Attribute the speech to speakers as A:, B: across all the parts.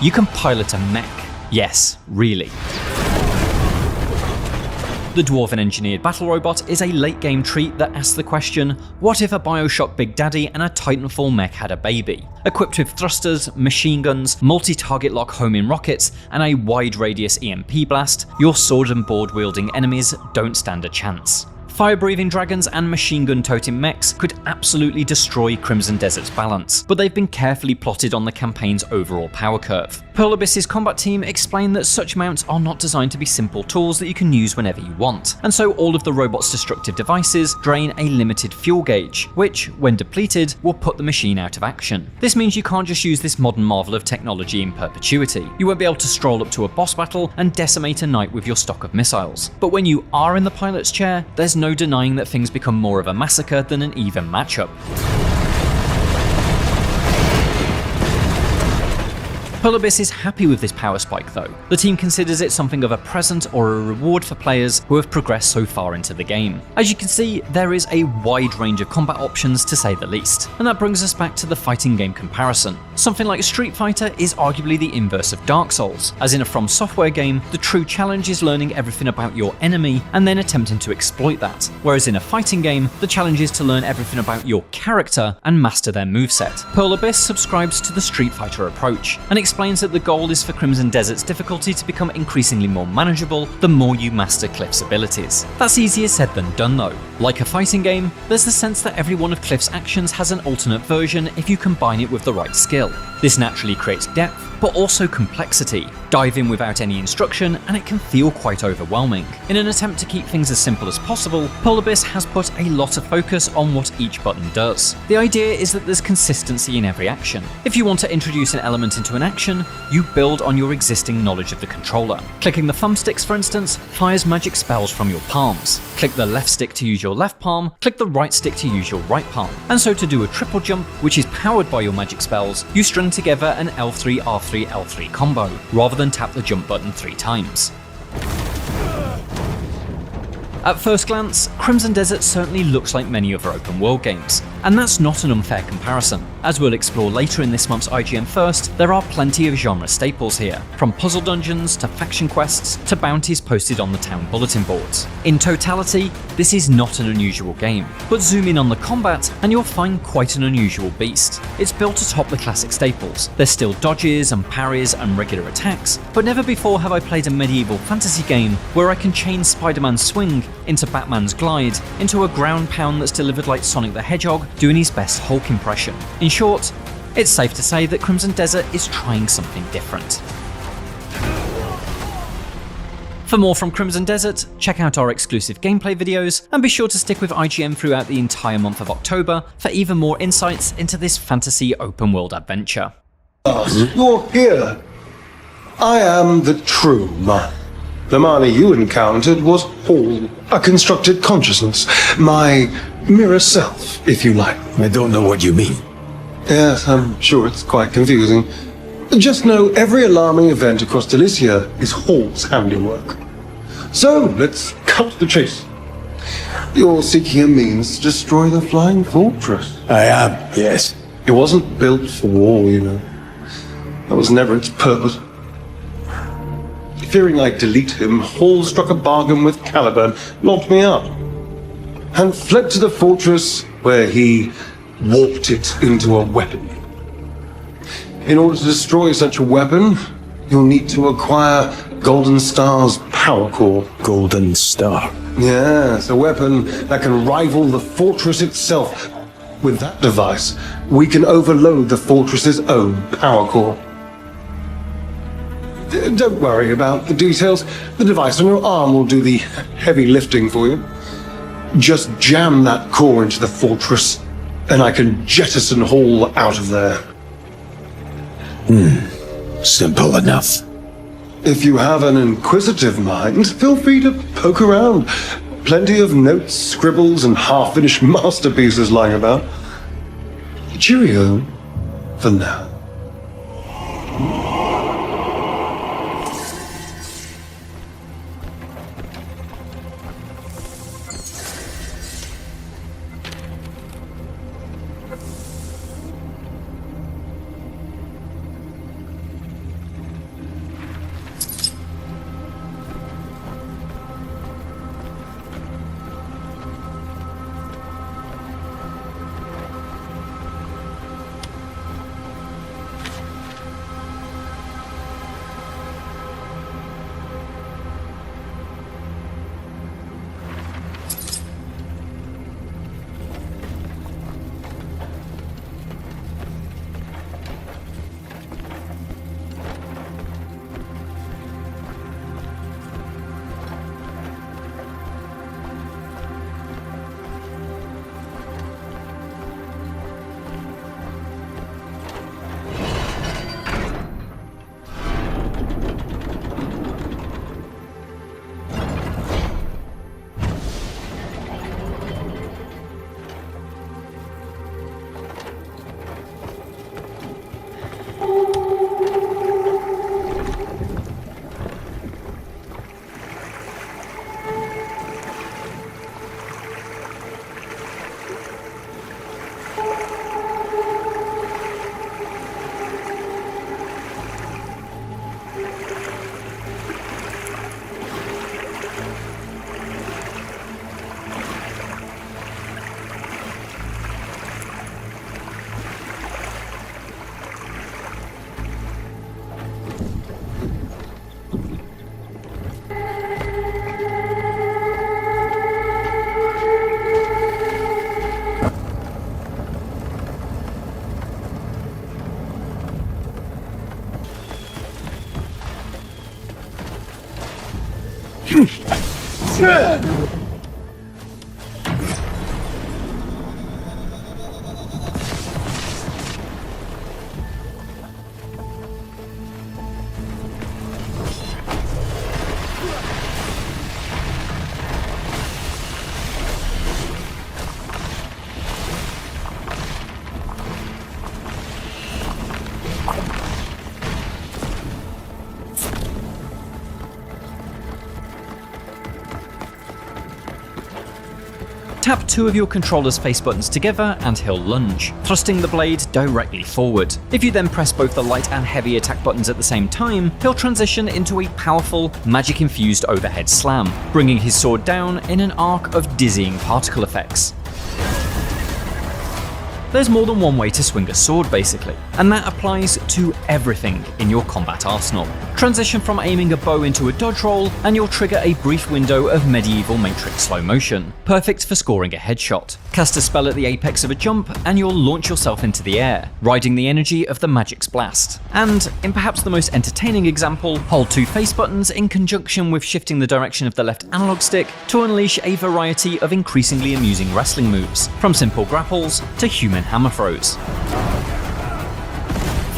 A: You can pilot a mech Yes, really. The Dwarven engineered battle robot is a late game treat that asks the question, what if a Bioshock Big Daddy and a Titanfall mech had a baby? Equipped with thrusters, machine guns, multi-target lock homing rockets, and a wide radius EMP blast, your sword and board wielding enemies don't stand a chance. Fire-breathing dragons and machine gun toting mechs could absolutely destroy Crimson Desert's balance, but they've been carefully plotted on the campaign's overall power curve. Pearl Abyss's combat team explained that such mounts are not designed to be simple tools that you can use whenever you want, and so all of the robot's destructive devices drain a limited fuel gauge, which, when depleted, will put the machine out of action. This means you can't just use this modern marvel of technology in perpetuity. You won't be able to stroll up to a boss battle and decimate a knight with your stock of missiles. But when you are in the pilot's chair, there's no denying that things become more of a massacre than an even matchup. Pearl Abyss is happy with this power spike though. The team considers it something of a present or a reward for players who have progressed so far into the game. As you can see, there is a wide range of combat options to say the least, and that brings us back to the fighting game comparison. Something like Street Fighter is arguably the inverse of Dark Souls, as in a From Software game, the true challenge is learning everything about your enemy and then attempting to exploit that, whereas in a fighting game, the challenge is to learn everything about your character and master their moveset. Pearl Abyss subscribes to the Street Fighter approach, and explains that the goal is for Crimson Desert's difficulty to become increasingly more manageable the more you master Kliff's abilities. That's easier said than done though. Like a fighting game, there's the sense that every one of Kliff's actions has an alternate version if you combine it with the right skill. This naturally creates depth, but also complexity. Dive in without any instruction and it can feel quite overwhelming. In an attempt to keep things as simple as possible, Pearl Abyss has put a lot of focus on what each button does. The idea is that there's consistency in every action. If you want to introduce an element into an action, you build on your existing knowledge of the controller. Clicking the thumbsticks, for instance, fires magic spells from your palms. Click the left stick to use your left palm, click the right stick to use your right palm. And so to do a triple jump, which is powered by your magic spells, you string together an L3, R3, L3 combo, rather than tap the jump button 3 times. At first glance, Crimson Desert certainly looks like many other open world games, and that's not an unfair comparison. As we'll explore later in this month's IGN First, there are plenty of genre staples here, from puzzle dungeons to faction quests to bounties posted on the town bulletin boards. In totality, this is not an unusual game, but zoom in on the combat and you'll find quite an unusual beast. It's built atop the classic staples. There's still dodges and parries and regular attacks, but never before have I played a medieval fantasy game where I can chain Spider-Man's swing into Batman's glide, into a ground pound that's delivered like Sonic the Hedgehog doing his best Hulk impression. In short, it's safe to say that Crimson Desert is trying something different. For more from Crimson Desert, check out our exclusive gameplay videos, and be sure to stick with IGN throughout the entire month of October for even more insights into this fantasy open world adventure.
B: You're here. I am the true Marley. The Marley you encountered was Hall, a constructed consciousness, my mirror self, if you like.
C: I don't know what you mean.
B: Yes, I'm sure it's quite confusing. Just know every alarming event across Delicia is Hall's handiwork. So, let's cut to the chase. You're seeking a means to destroy the flying fortress.
C: I am, yes.
B: It wasn't built for war, you know. That was never its purpose. Fearing I'd delete him, Hall struck a bargain with Caliban, locked me up, and fled to the fortress where he warped it into a weapon. In order to destroy such a weapon, you'll need to acquire Golden Star's power core.
C: Golden Star.
B: Yes, a weapon that can rival the fortress itself. With that device, we can overload the fortress's own power core. Don't worry about the details. The device on your arm will do the heavy lifting for you. Just jam that core into the fortress, and I can jettison Hall out of there.
C: Simple enough.
B: If you have an inquisitive mind, feel free to poke around. Plenty of notes, scribbles, and half-finished masterpieces lying about. Cheerio, for now.
A: Tap two of your controller's face buttons together and he'll lunge, thrusting the blade directly forward. If you then press both the light and heavy attack buttons at the same time, he'll transition into a powerful, magic-infused overhead slam, bringing his sword down in an arc of dizzying particle effects. There's more than one way to swing a sword basically, and that applies to everything in your combat arsenal. Transition from aiming a bow into a dodge roll and you'll trigger a brief window of medieval Matrix slow motion, perfect for scoring a headshot. Cast a spell at the apex of a jump and you'll launch yourself into the air, riding the energy of the magic's blast. And, in perhaps the most entertaining example, hold two face buttons in conjunction with shifting the direction of the left analog stick to unleash a variety of increasingly amusing wrestling moves, from simple grapples to human hammer throws.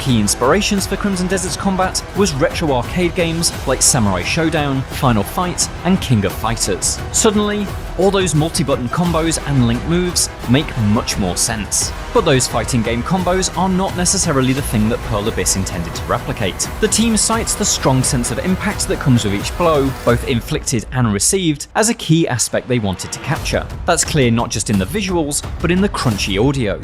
A: Key inspirations for Crimson Desert's combat was retro arcade games like Samurai Showdown, Final Fight, and King of Fighters. Suddenly, all those multi-button combos and link moves make much more sense. But those fighting game combos are not necessarily the thing that Pearl Abyss intended to replicate. The team cites the strong sense of impact that comes with each blow, both inflicted and received, as a key aspect they wanted to capture. That's clear not just in the visuals, but in the crunchy audio.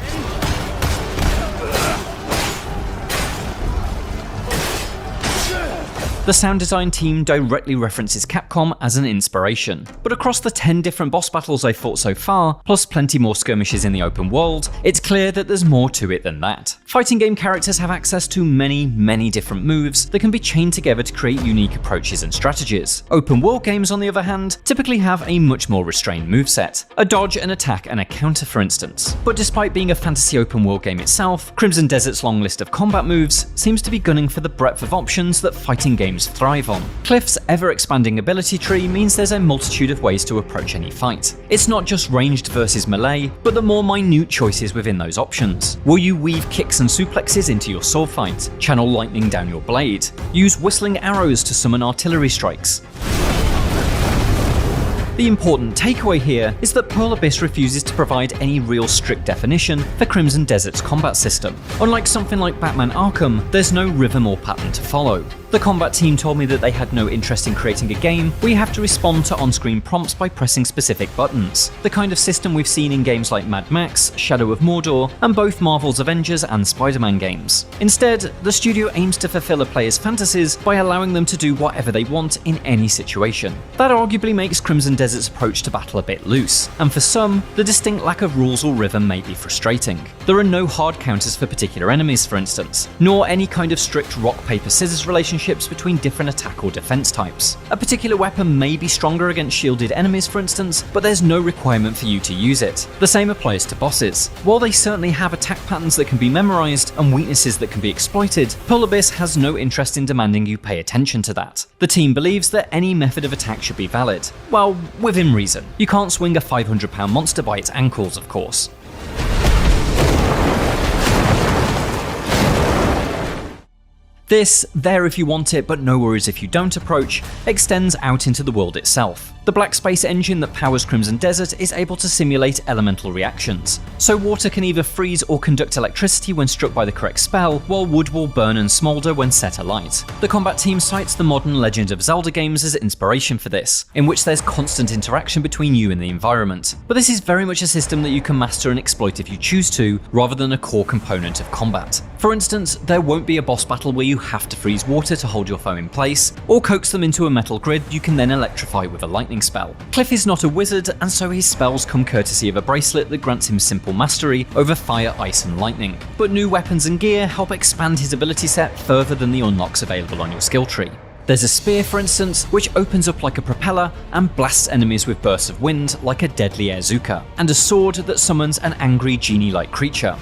A: The sound design team directly references Capcom as an inspiration, but across the 10 different boss battles I've fought so far, plus plenty more skirmishes in the open world, it's clear that there's more to it than that. Fighting game characters have access to many different moves that can be chained together to create unique approaches and strategies. Open world games, on the other hand, typically have a much more restrained moveset, a dodge, an attack, and a counter for instance. But despite being a fantasy open world game itself, Crimson Desert's long list of combat moves seems to be gunning for the breadth of options that fighting games thrive on. Kliff's ever-expanding ability tree means there's a multitude of ways to approach any fight. It's not just ranged versus melee, but the more minute choices within those options. Will you weave kicks and suplexes into your sword fight, channel lightning down your blade, use whistling arrows to summon artillery strikes? The important takeaway here is that Pearl Abyss refuses to provide any real strict definition for Crimson Desert's combat system. Unlike something like Batman Arkham, there's no rhythm or pattern to follow. The combat team told me that they had no interest in creating a game where you have to respond to on-screen prompts by pressing specific buttons, the kind of system we've seen in games like Mad Max, Shadow of Mordor, and both Marvel's Avengers and Spider-Man games. Instead, the studio aims to fulfill a player's fantasies by allowing them to do whatever they want in any situation. That arguably makes Crimson Desert's approach to battle a bit loose, and for some, the distinct lack of rules or rhythm may be frustrating. There are no hard counters for particular enemies, for instance, nor any kind of strict rock-paper-scissors relationships between different attack or defense types. A particular weapon may be stronger against shielded enemies, for instance, but there's no requirement for you to use it. The same applies to bosses. While they certainly have attack patterns that can be memorized and weaknesses that can be exploited, Pearl Abyss has no interest in demanding you pay attention to that. The team believes that any method of attack should be valid. Well, within reason. You can't swing a 500-pound monster by its ankles, of course. This, there if you want it but no worries if you don't approach, extends out into the world itself. The black space engine that powers Crimson Desert is able to simulate elemental reactions, so water can either freeze or conduct electricity when struck by the correct spell, while wood will burn and smoulder when set alight. The combat team cites the modern Legend of Zelda games as inspiration for this, in which there's constant interaction between you and the environment. But this is very much a system that you can master and exploit if you choose to, rather than a core component of combat. For instance, there won't be a boss battle where you have to freeze water to hold your foe in place, or coax them into a metal grid you can then electrify with a lightning spell. Kliff is not a wizard, and so his spells come courtesy of a bracelet that grants him simple mastery over fire, ice, and lightning. But new weapons and gear help expand his ability set further than the unlocks available on your skill tree. There's a spear, for instance, which opens up like a propeller and blasts enemies with bursts of wind like a deadly airzuka, and a sword that summons an angry genie-like creature.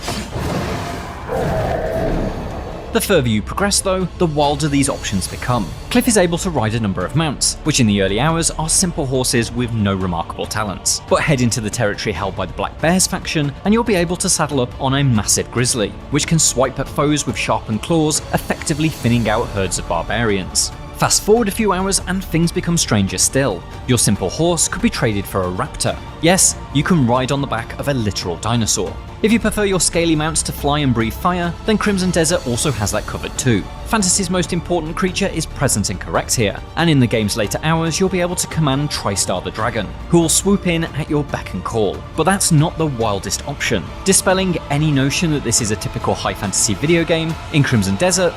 A: The further you progress though, the wilder these options become. Kliff is able to ride a number of mounts, which in the early hours are simple horses with no remarkable talents. But head into the territory held by the Black Bears faction and you'll be able to saddle up on a massive grizzly, which can swipe at foes with sharpened claws, effectively thinning out herds of barbarians. Fast forward a few hours and things become stranger still. Your simple horse could be traded for a raptor. Yes, you can ride on the back of a literal dinosaur. If you prefer your scaly mounts to fly and breathe fire, then Crimson Desert also has that covered too. Fantasy's most important creature is present and correct here, and in the game's later hours you'll be able to command Tristar the Dragon, who will swoop in at your beck and call. But that's not the wildest option. Dispelling any notion that this is a typical high fantasy video game, in Crimson Desert,